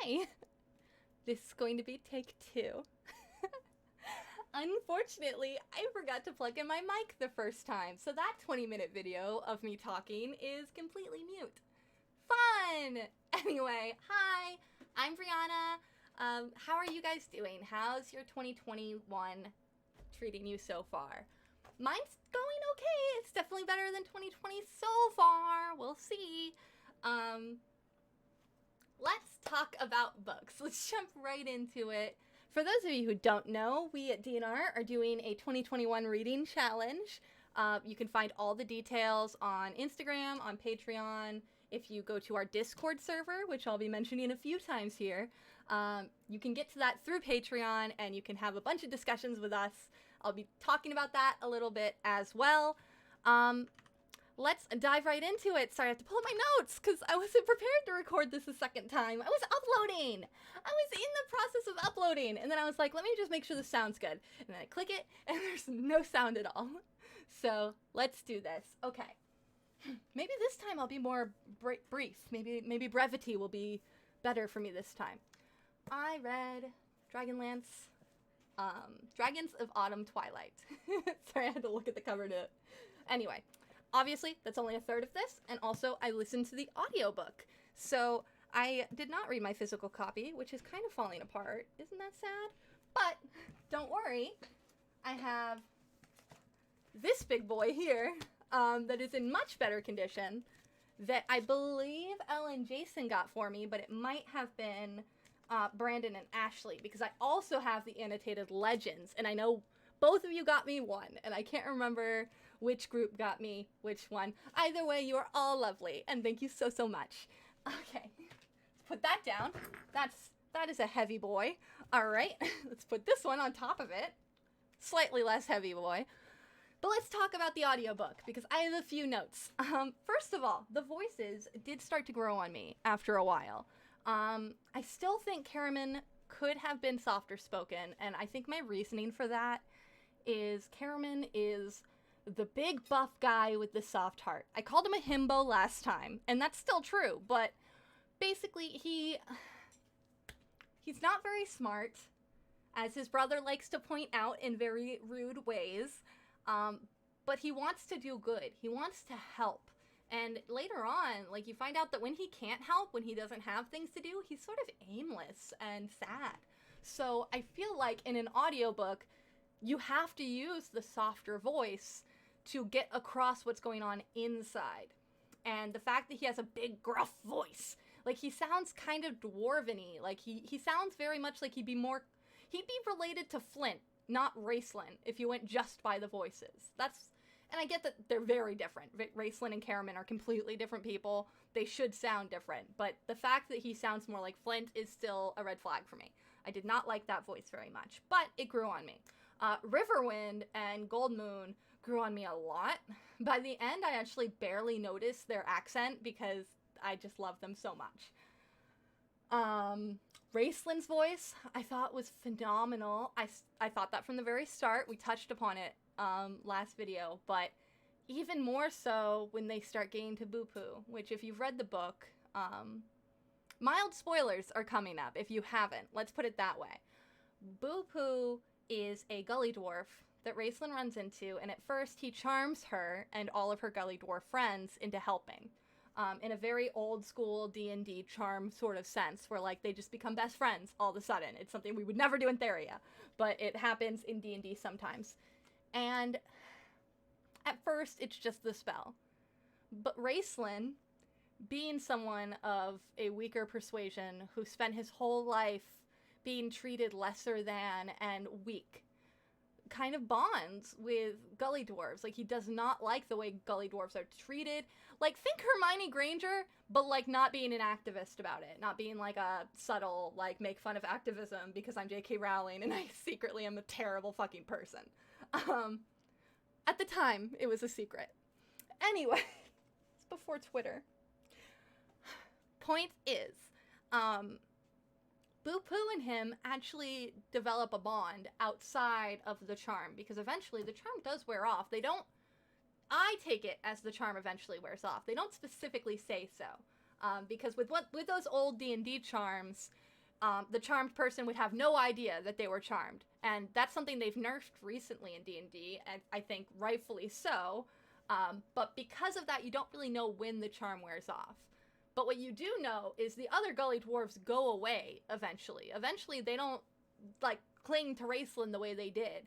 Hi! This is going to be take 2. Unfortunately, I forgot to plug in my mic the first time, so that 20-minute video of me talking is completely mute. Fun! Anyway, hi! I'm Brianna. How are you guys doing? How's your 2021 treating you so far? Mine's going okay. It's definitely better than 2020 so far. We'll see. Let's talk about books. Let's jump right into it. For those of you who don't know, we at DNR are doing a 2021 reading challenge. You can find all the details on Instagram, on Patreon. If you go to our Discord server, which I'll be mentioning a few times here, you can get to that through Patreon and you can have a bunch of discussions with us. I'll be talking about that a little bit as well. Let's dive right into it. Sorry, I have to pull up my notes because I wasn't prepared to record this a second time. I was uploading. I was in the process of uploading. And then I was like, let me just make sure this sounds good. And then I click it and there's no sound at all. So let's do this. Okay. Maybe this time I'll be more brief. Maybe brevity will be better for me this time. I read Dragonlance, Dragons of Autumn Twilight. Sorry, I had to look at the cover to... Anyway. Obviously, that's only a third of this, and also I listened to the audiobook. So I did not read my physical copy, which is kind of falling apart. Isn't that sad? But don't worry, I have this big boy here that is in much better condition that I believe Elle and Jason got for me, but it might have been Brandon and Ashley, because I also have the annotated Legends, and I know both of you got me one, and I can't remember which group got me which one. Either way, you are all lovely, and thank you so, so much. Okay, let's put that down. That is a heavy boy. All right, let's put this one on top of it. Slightly less heavy boy. But let's talk about the audiobook, because I have a few notes. First of all, the voices did start to grow on me after a while. I still think Caraman could have been softer spoken, and I think my reasoning for that is Caraman is the big buff guy with the soft heart. I called him a himbo last time, and that's still true, but basically he's not very smart, as his brother likes to point out in very rude ways, but he wants to do good. He wants to help. And later on, like, you find out that when he can't help, when he doesn't have things to do, he's sort of aimless and sad. So I feel like in an audiobook, you have to use the softer voice to get across what's going on inside. And the fact that he has a big gruff voice, like, he sounds kind of dwarven-y. Like, he sounds very much like he'd be related to Flint, not Racelyn, if you went just by the voices. And I get that they're very different. Racelyn and Caraman are completely different people. They should sound different. But the fact that he sounds more like Flint is still a red flag for me. I did not like that voice very much, but it grew on me. Riverwind and Gold Moon grew on me a lot. By the end, I actually barely noticed their accent because I just love them so much. Racelyn's voice, I thought was phenomenal. I thought that from the very start. We touched upon it last video, but even more so when they start getting to Boo-Poo, which if you've read the book, mild spoilers are coming up if you haven't. Let's put it that way. Boo-Poo is a gully dwarf that Racelyn runs into, and at first he charms her and all of her gully dwarf friends into helping. In a very old school D&D charm sort of sense, where like they just become best friends all of a sudden. It's something we would never do in Theria, but it happens in D&D sometimes. And at first it's just the spell. But Racelyn, being someone of a weaker persuasion who spent his whole life being treated lesser than and weak, kind of bonds with gully dwarves. Like, he does not like the way gully dwarves are treated. Like, think Hermione Granger, but like not being an activist about it. Not being like a subtle, like, make fun of activism because I'm J.K. Rowling and I secretly am a terrible fucking person. At the time, it was a secret. Anyway, it's before Twitter. Point is, Boo-Poo and him actually develop a bond outside of the charm, because eventually the charm does wear off. I take it as the charm eventually wears off. They don't specifically say so, because with those old D&D charms, the charmed person would have no idea that they were charmed. And that's something they've nerfed recently in D&D, and I think rightfully so. But because of that, you don't really know when the charm wears off. But what you do know is the other Gully Dwarves go away eventually. Eventually, they don't, like, cling to Racelyn the way they did.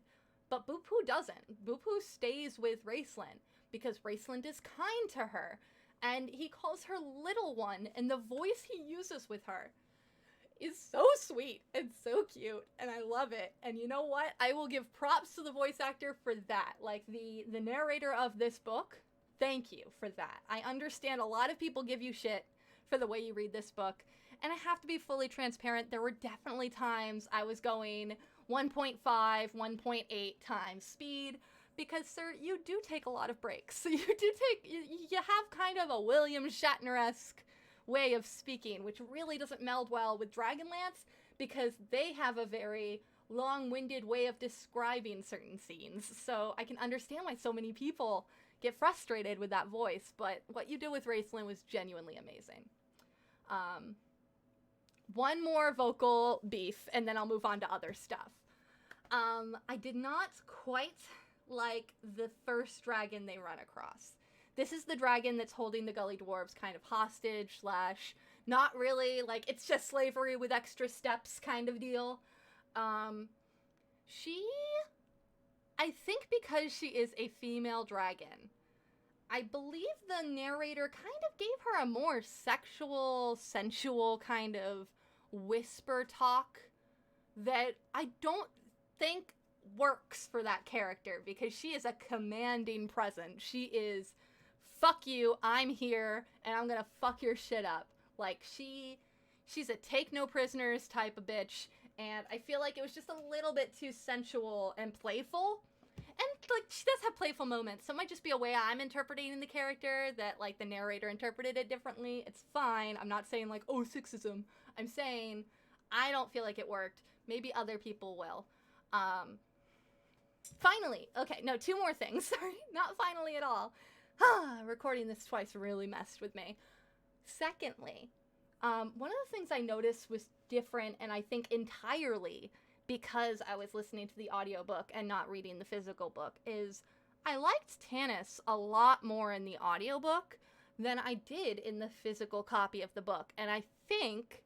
But Boopoo doesn't. Boopoo stays with Racelyn because Racelyn is kind to her. And he calls her Little One, and the voice he uses with her is so sweet and so cute, and I love it. And you know what? I will give props to the voice actor for that. Like, the narrator of this book, thank you for that. I understand a lot of people give you shit for the way you read this book, and I have to be fully transparent. There were definitely times I was going 1.5, 1.8 times speed, because, sir, you do take a lot of breaks. You have kind of a William Shatner-esque way of speaking, which really doesn't meld well with Dragonlance, because they have a very long-winded way of describing certain scenes. So I can understand why so many people get frustrated with that voice, but what you do with Racelyn was genuinely amazing. One more vocal beef, and then I'll move on to other stuff. I did not quite like the first dragon they run across. This is the dragon that's holding the Gully Dwarves kind of hostage / not really, like, it's just slavery with extra steps kind of deal. She, I think because she is a female dragon, I believe the narrator kind of gave her a more sexual, sensual kind of whisper talk that I don't think works for that character, because she is a commanding presence. She is, fuck you, I'm here, and I'm gonna fuck your shit up. Like, she's a take no prisoners type of bitch, and I feel like it was just a little bit too sensual and playful. And, like, she does have playful moments, so it might just be a way I'm interpreting the character, that, like, the narrator interpreted it differently. It's fine. I'm not saying, like, oh, sexism. I'm saying I don't feel like it worked. Maybe other people will. Finally, okay, no, 2 more things. Sorry, not finally at all. Recording this twice really messed with me. Secondly, one of the things I noticed was different, and I think entirely because I was listening to the audiobook and not reading the physical book, is I liked Tanis a lot more in the audiobook than I did in the physical copy of the book. And I think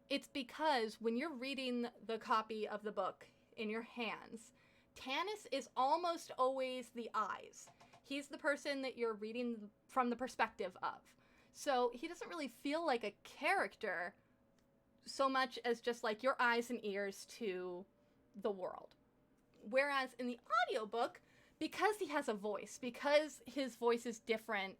it's because when you're reading the copy of the book in your hands, Tanis is almost always the eyes. He's the person that you're reading from the perspective of. So he doesn't really feel like a character so much as just like your eyes and ears to the world. Whereas in the audiobook, because he has a voice, because his voice is different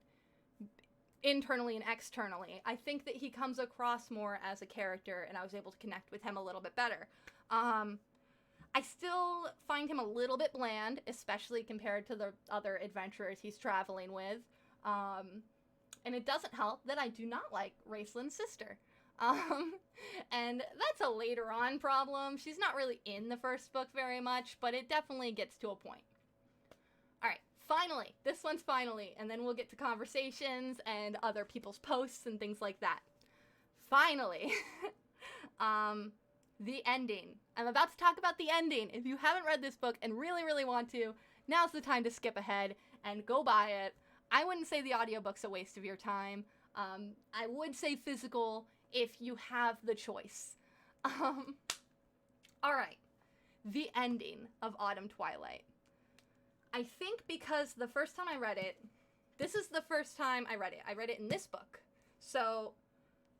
internally and externally, I think that he comes across more as a character, and I was able to connect with him a little bit better. I still find him a little bit bland, especially compared to the other adventurers he's traveling with. And it doesn't help that I do not like Racelyn's sister. And that's a later on problem. She's not really in the first book very much, but it definitely gets to a point. Alright, finally. This one's finally, and then we'll get to conversations and other people's posts and things like that. Finally. The ending. I'm about to talk about the ending. If you haven't read this book and really, really want to, now's the time to skip ahead and go buy it. I wouldn't say the audiobook's a waste of your time. I would say physical if you have the choice. Alright. The ending of Autumn Twilight. I think because the first time I read it, this is the first time I read it. I read it in this book. So,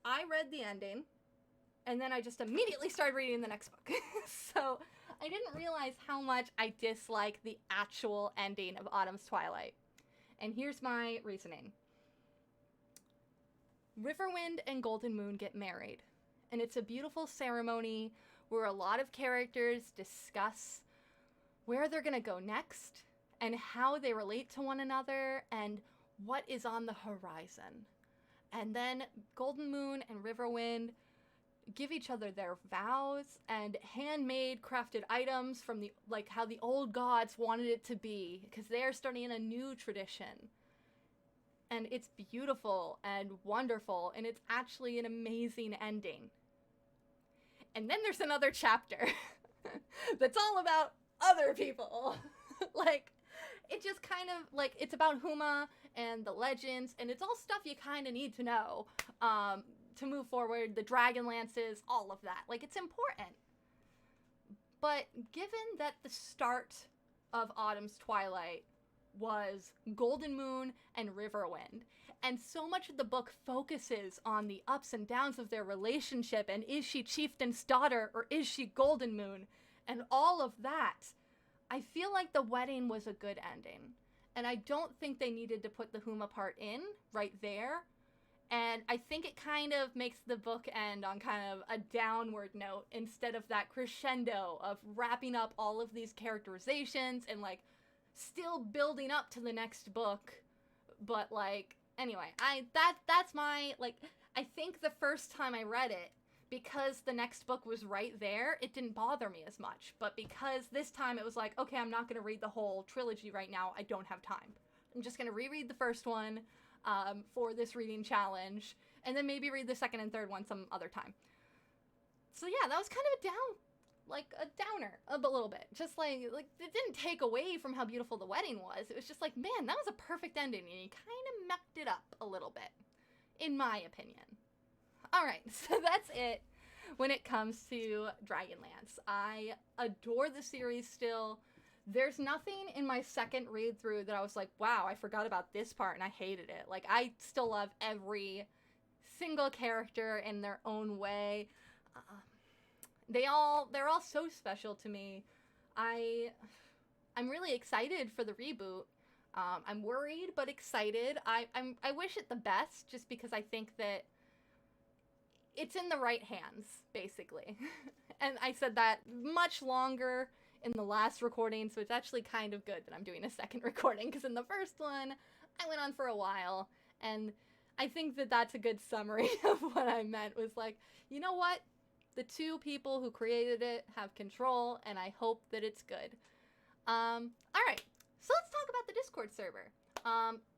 I read the ending, and then I just immediately started reading the next book. So, I didn't realize how much I dislike the actual ending of Autumn's Twilight. And here's my reasoning. Riverwind and Golden Moon get married, and it's a beautiful ceremony where a lot of characters discuss where they're gonna go next, and how they relate to one another, and what is on the horizon. And then Golden Moon and Riverwind give each other their vows and handmade crafted items from the, like, how the old gods wanted it to be, because they are starting a new tradition. And it's beautiful and wonderful, and it's actually an amazing ending. And then there's another chapter that's all about other people. Like, it just kind of, like, it's about Huma and the legends, and it's all stuff you kind of need to know to move forward. The dragon lances, all of that. Like, it's important. But given that the start of Autumn's Twilight was Golden Moon and Riverwind, and so much of the book focuses on the ups and downs of their relationship, and is she Chieftain's daughter or is she Golden Moon, and all of that, I feel like the wedding was a good ending. And I don't think they needed to put the Huma part in right there. And I think it kind of makes the book end on kind of a downward note instead of that crescendo of wrapping up all of these characterizations and, like, still building up to the next book. But, like, anyway, that's my, like, I think the first time I read it, because the next book was right there, it didn't bother me as much. But because this time it was like, okay, I'm not going to read the whole trilogy right now. I don't have time. I'm just going to reread the first one for this reading challenge, and then maybe read the second and third one some other time. So yeah, that was kind of a downer a little bit. Just like it didn't take away from how beautiful the wedding was. It was just like, man, that was a perfect ending, and you kind of mucked it up a little bit, in my opinion. All right, so that's it when it comes to Dragonlance. I adore the series still. There's nothing in my second read through that I was like, wow, I forgot about this part and I hated it. Like, I still love every single character in their own way. They're all so special to me. I'm really excited for the reboot. I'm worried but excited. I wish it the best, just because I think that it's in the right hands, basically. And I said that much longer in the last recording, so it's actually kind of good that I'm doing a second recording, because in the first one, I went on for a while, and I think that that's a good summary of what I meant, was like, you know what? The two people who created it have control, and I hope that it's good. Alright, so let's talk about the Discord server.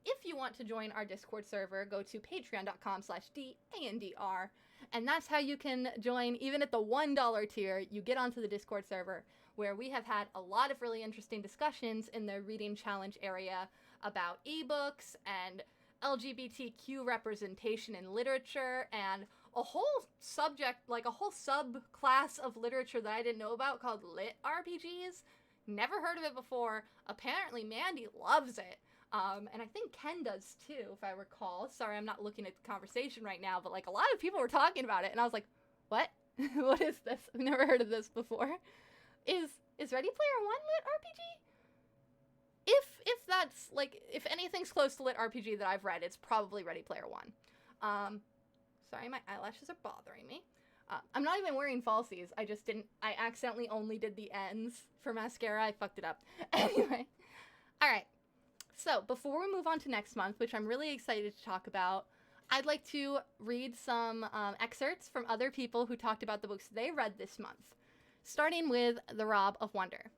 If you want to join our Discord server, go to patreon.com/DANDR, and that's how you can join. Even at the $1 tier, you get onto the Discord server, where we have had a lot of really interesting discussions in the reading challenge area about ebooks and LGBTQ representation in literature, and a whole subject, like a whole subclass of literature that I didn't know about called lit RPGs. Never heard of it before. Apparently Mandy loves it. And I think Ken does too, if I recall. Sorry, I'm not looking at the conversation right now, but like a lot of people were talking about it, and I was like, what? What is this? I've never heard of this before. Is Ready Player One lit RPG? If that's, like, if anything's close to lit RPG that I've read, it's probably Ready Player One. Sorry, my eyelashes are bothering me. I'm not even wearing falsies. I accidentally only did the ends for mascara. I fucked it up. Anyway. Alright. So, before we move on to next month, which I'm really excited to talk about, I'd like to read some excerpts from other people who talked about the books they read this month. Starting with The Rob of Wonder.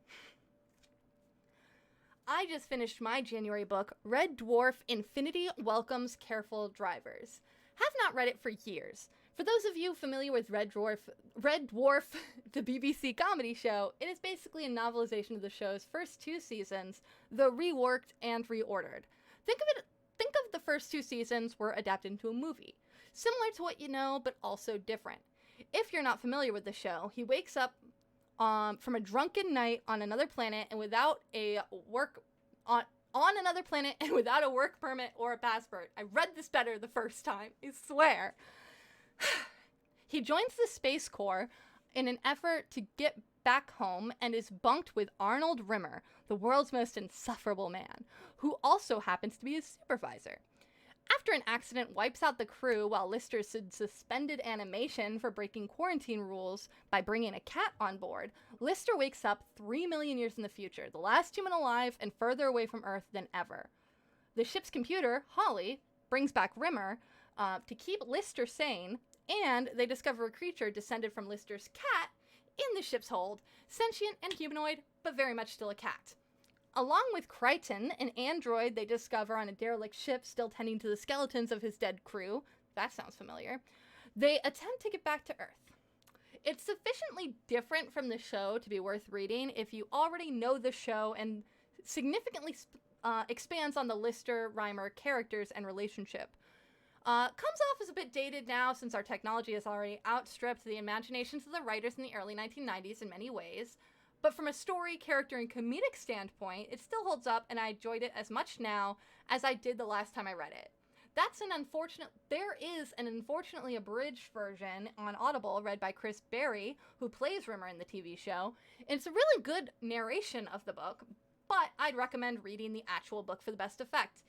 I just finished my January book, Red Dwarf: Infinity Welcomes Careful Drivers. Have not read it for years. For those of you familiar with Red Dwarf, the BBC comedy show, it is basically a novelization of the show's first two seasons, though reworked and reordered. Think of the first two seasons were adapted into a movie. Similar to What You Know, but also different. If you're not familiar with the show, he wakes up from a drunken night on another planet and without a work permit or a passport. I read this better the first time, I swear. He joins the Space Corps in an effort to get back home and is bunked with Arnold Rimmer, the world's most insufferable man, who also happens to be his supervisor. After an accident wipes out the crew while Lister is in suspended animation for breaking quarantine rules by bringing a cat on board, Lister wakes up 3 million years in the future, the last human alive and further away from Earth than ever. The ship's computer, Holly, brings back Rimmer to keep Lister sane, and they discover a creature descended from Lister's cat in the ship's hold, sentient and humanoid, but very much still a cat. Along with Crichton, an android they discover on a derelict ship still tending to the skeletons of his dead crew, that sounds familiar, they attempt to get back to Earth. It's sufficiently different from the show to be worth reading if you already know the show and significantly expands on the Lister Reimer characters and relationship. Comes off as a bit dated now since our technology has already outstripped the imaginations of the writers in the early 1990s in many ways. But from a story, character, and comedic standpoint, it still holds up, and I enjoyed it as much now as I did the last time I read it. There is an unfortunately abridged version on Audible read by Chris Berry, who plays Rimmer in the TV show. And it's a really good narration of the book, but I'd recommend reading the actual book for the best effect.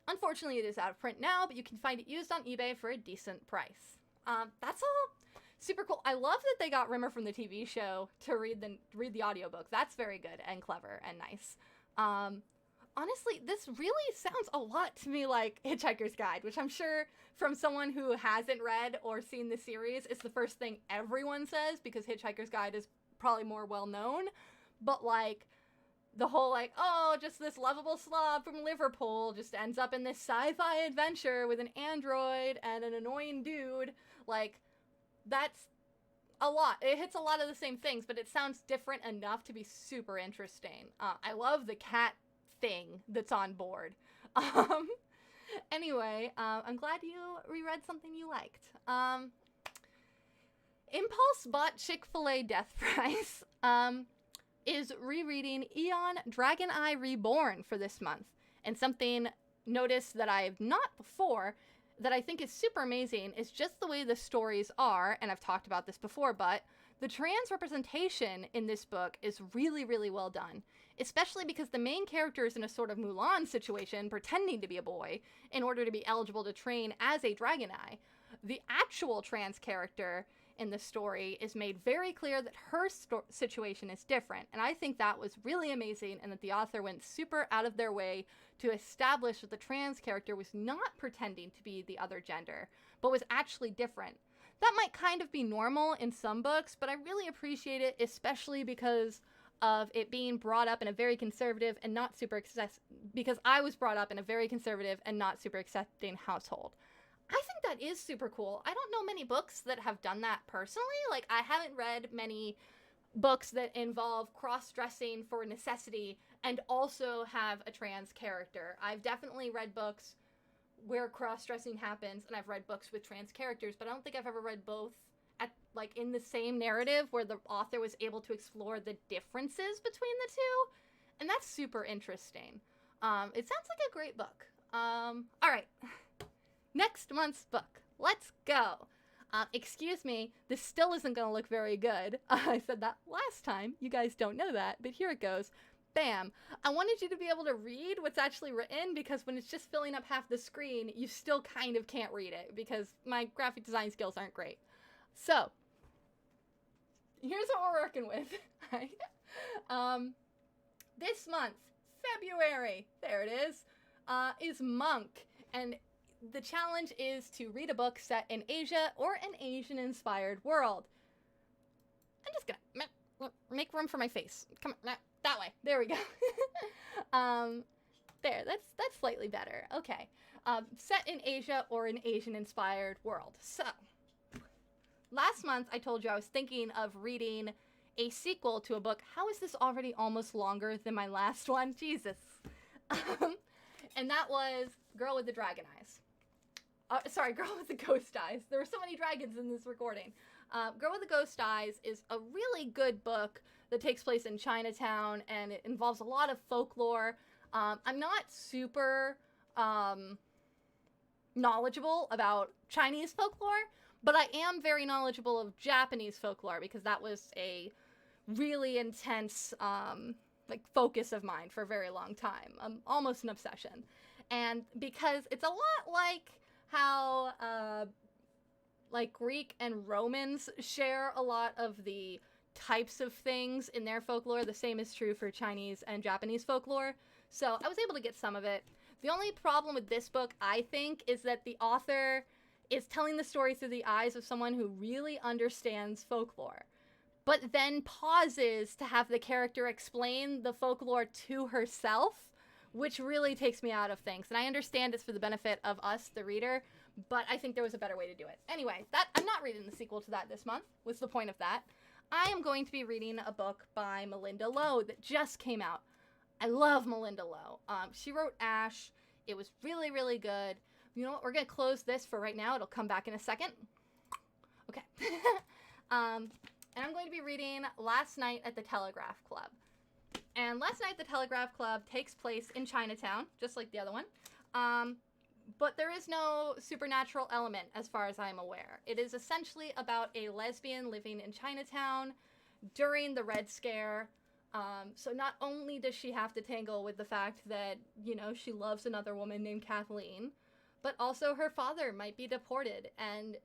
Unfortunately, it is out of print now, but you can find it used on eBay for a decent price. That's all super cool. I love that they got Rimmer from the TV show to read the audiobook. That's very good and clever and nice. Honestly, this really sounds a lot to me like Hitchhiker's Guide, which I'm sure from someone who hasn't read or seen the series is the first thing everyone says, because Hitchhiker's Guide is probably more well known. But like the whole like, oh, just this lovable slob from Liverpool just ends up in this sci-fi adventure with an android and an annoying dude, like that's a lot. It hits a lot of the same things, but it sounds different enough to be super interesting. I love the cat thing that's on board. Anyway, I'm glad you reread something you liked. Impulse bought Chick-fil-A Death Price is rereading Eon Dragon Eye Reborn for this month. And something noticed that I've not before that I think is super amazing is just the way the stories are, and I've talked about this before, but the trans representation in this book is really, really well done, especially because the main character is in a sort of Mulan situation, pretending to be a boy in order to be eligible to train as a Dragon Eye. The actual trans character in the story is made very clear that her situation is different, and I think that was really amazing, and that the author went super out of their way to establish that the trans character was not pretending to be the other gender, but was actually different. That might kind of be normal in some books, but I really appreciate it, especially because of it being brought up in a very conservative and not super because I was brought up in a very conservative and not super accepting household. I think that is super cool. I don't know many books that have done that personally. Like, I haven't read many books that involve cross-dressing for necessity and also have a trans character. I've definitely read books where cross-dressing happens, and I've read books with trans characters, but I don't think I've ever read both at like in the same narrative where the author was able to explore the differences between the two, and that's super interesting. It sounds like a great book. All right. Next month's book. Let's go. Excuse me, this still isn't going to look very good. I said that last time. You guys don't know that, but here it goes. Bam. I wanted you to be able to read what's actually written, because when it's just filling up half the screen, you still kind of can't read it because my graphic design skills aren't great. So, here's what we're working with. This month, February, there it is Monk. And the challenge is to read a book set in Asia or an Asian-inspired world. I'm just gonna make room for my face. Come on, that way. There we go. There, that's slightly better. Okay. Set in Asia or an Asian-inspired world. So, last month I told you I was thinking of reading a sequel to a book. How is this already almost longer than my last one? Jesus. And that was Girl with the Dragon Eyes. Girl with the Ghost Eyes. There were so many dragons in this recording. Girl with the Ghost Eyes is a really good book that takes place in Chinatown, and it involves a lot of folklore. I'm not super knowledgeable about Chinese folklore, but I am very knowledgeable of Japanese folklore because that was a really intense focus of mine for a very long time. Almost an obsession. And because it's a lot like how Greek and Romans share a lot of the types of things in their folklore, the same is true for Chinese and Japanese folklore. So I was able to get some of it. The only problem with this book, I think, is that the author is telling the story through the eyes of someone who really understands folklore, but then pauses to have the character explain the folklore to herself, which really takes me out of things. And I understand it's for the benefit of us, the reader, but I think there was a better way to do it. Anyway, I'm not reading the sequel to that this month. What's the point of that? I am going to be reading a book by Melinda Lowe that just came out. I love Melinda Lowe. She wrote Ash. It was really, really good. You know what? We're going to close this for right now. It'll come back in a second. Okay. And I'm going to be reading Last Night at the Telegraph Club. And Last Night at the Telegraph Club takes place in Chinatown, just like the other one. But there is no supernatural element as far as I'm aware. It is essentially about a lesbian living in Chinatown during the Red Scare. So not only does she have to tangle with the fact that, you know, she loves another woman named Kathleen, but also her father might be deported, and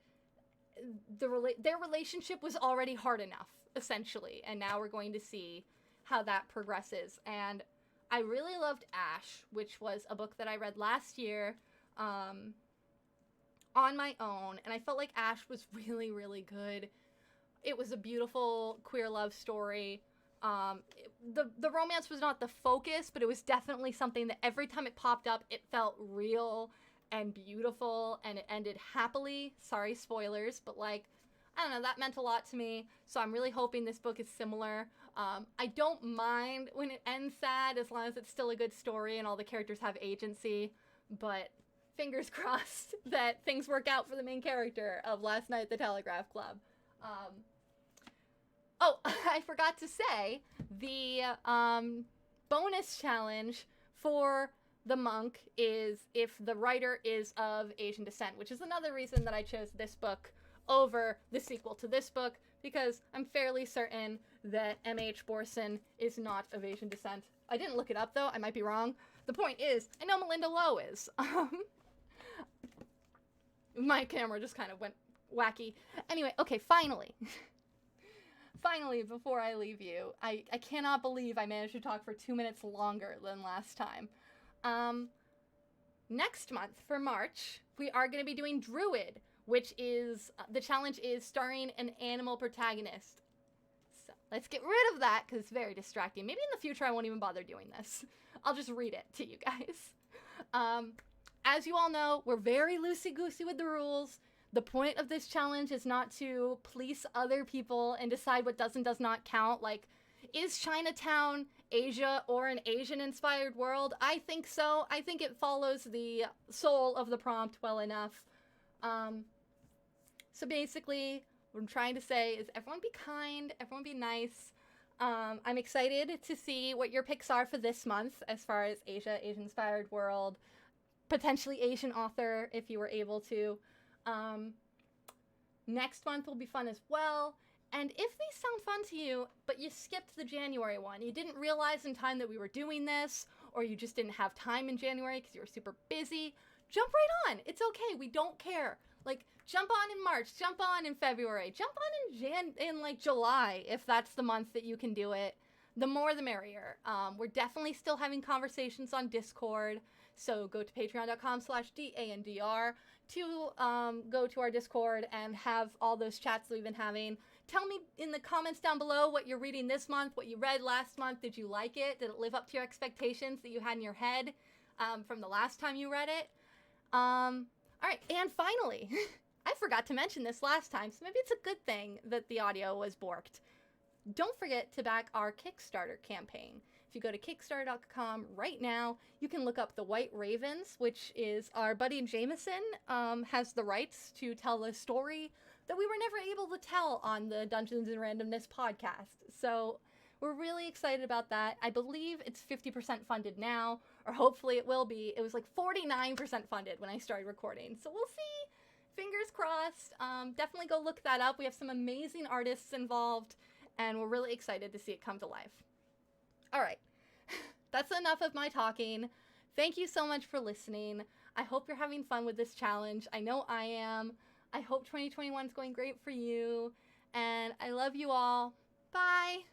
their relationship was already hard enough, essentially, and now we're going to see how that progresses. And I really loved Ash, which was a book that I read last year on my own, and I felt like Ash was really, really good. It was a beautiful queer love story. The romance was not the focus, but it was definitely something that every time it popped up, it felt real and beautiful, and it ended happily. Sorry, spoilers, but like, I don't know, that meant a lot to me, so I'm really hoping this book is similar. I don't mind when it ends sad, as long as it's still a good story and all the characters have agency, but fingers crossed that things work out for the main character of Last Night at the Telegraph Club. Oh, I forgot to say, the bonus challenge for the monk is if the writer is of Asian descent, which is another reason that I chose this book over the sequel to this book, because I'm fairly certain that M.H. Borson is not of Asian descent. I didn't look it up, though. I might be wrong. The point is, I know Melinda Lowe is. My camera just kind of went wacky. Anyway, okay, finally. Finally, before I leave you, I cannot believe I managed to talk for 2 minutes longer than last time. Next month, for March, we are going to be doing Druid, which is, the challenge is starring an animal protagonist. So, let's get rid of that, because it's very distracting. Maybe in the future I won't even bother doing this. I'll just read it to you guys. As you all know, we're very loosey-goosey with the rules. The point of this challenge is not to police other people and decide what does and does not count. Like, is Chinatown Asia or an Asian-inspired world? I think so. I think it follows the soul of the prompt well enough. So basically, what I'm trying to say is everyone be kind, everyone be nice. I'm excited to see what your picks are for this month as far as Asia, Asian-inspired world, potentially Asian author if you were able to. Next month will be fun as well. And if these sound fun to you, but you skipped the January one, you didn't realize in time that we were doing this, or you just didn't have time in January because you were super busy, jump right on. It's okay. We don't care. Like, jump on in March, jump on in February, jump on in like July, if that's the month that you can do it. The more the merrier. We're definitely still having conversations on Discord, so go to patreon.com/DANDR to go to our Discord and have all those chats that we've been having. Tell me in the comments down below what you're reading this month, what you read last month. Did you like it? Did it live up to your expectations that you had in your head from the last time you read it? All right, and finally, I forgot to mention this last time, so maybe it's a good thing that the audio was borked. Don't forget to back our Kickstarter campaign. If you go to Kickstarter.com right now, you can look up The White Ravens, which is our buddy Jameson has the rights to tell the story that we were never able to tell on the Dungeons and Randomness podcast. So we're really excited about that. I believe it's 50% funded now, or hopefully it will be. It was like 49% funded when I started recording. So we'll see. Fingers crossed. Definitely go look that up. We have some amazing artists involved, and we're really excited to see it come to life. All right, that's enough of my talking. Thank you so much for listening. I hope you're having fun with this challenge. I know I am. I hope 2021 is going great for you, and I love you all. Bye.